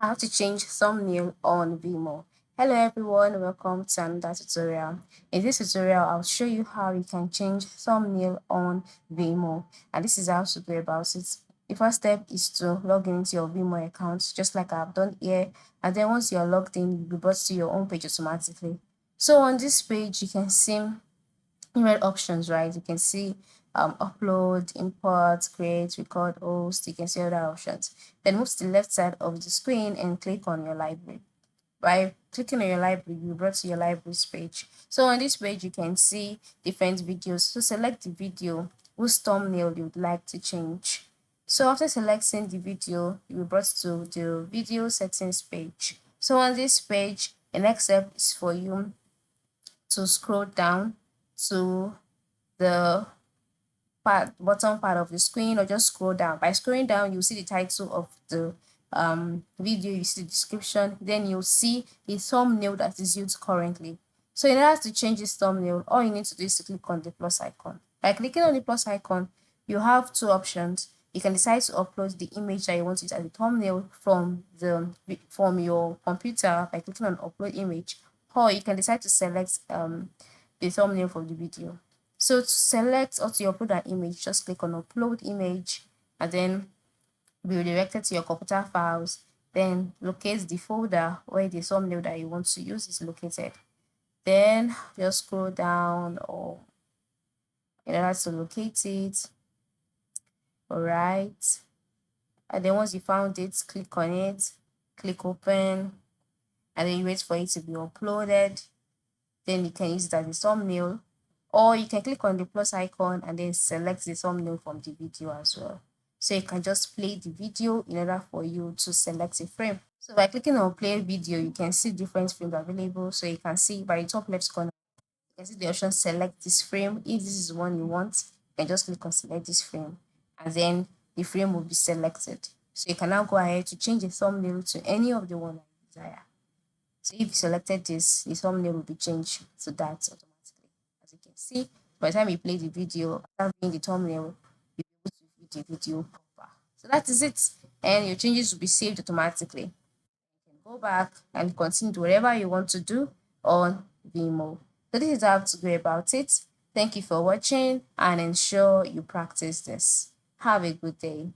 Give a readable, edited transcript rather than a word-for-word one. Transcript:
How to change thumbnail on Vimeo. Hello everyone, welcome to another tutorial. In this tutorial, I'll show you how you can change thumbnail on Vimeo, and this is how to go about it. The first step is to log into your Vimeo account, just like I've done here, and then once you're logged in, you'll be brought to your own page automatically. So on this page, you can see email options, right? You can see upload, import, create, record, host. You can see other options. Then move to the left side of the screen and click on your library. By clicking on your library, you're brought to your libraries page. So on this page, you can see different videos. So select the video whose thumbnail you'd like to change. So after selecting the video, you'll be brought to the video settings page. So on this page, the next step is for you to scroll down to the bottom part of the screen, or just scroll down. By scrolling down, you see the title of the video, you see the description, then you'll see the thumbnail that is used currently. So in order to change this thumbnail, all you need to do is to click on the plus icon. By clicking on the plus icon, you have two options. You can decide to upload the image that you want to use as a thumbnail from your computer by clicking on upload image, or you can decide to select the thumbnail from the video. So to select or to upload an image, just click on upload image and then be redirected to your computer files. Then locate the folder where the thumbnail that you want to use is located. Then just scroll down or in order to locate it. Alright. And then once you found it, click on it, click open, and then you wait for it to be uploaded. Then you can use it as a thumbnail, or you can click on the plus icon and then select the thumbnail from the video as well. So you can just play the video in order for you to select a frame. So by clicking on play video, you can see different frames available. So you can see by the top left corner, you can see the option select this frame. If this is the one you want, you can just click on select this frame and then the frame will be selected. So you can now go ahead to change the thumbnail to any of the one that you desire. So if you selected this, the thumbnail will be changed to that automatically. As you can see, by the time you play the video, after viewing the thumbnail, you'll be able to view the video proper. So that is it. And your changes will be saved automatically. You can go back and continue to whatever you want to do on Vimeo. So this is how to go about it. Thank you for watching and ensure you practice this. Have a good day.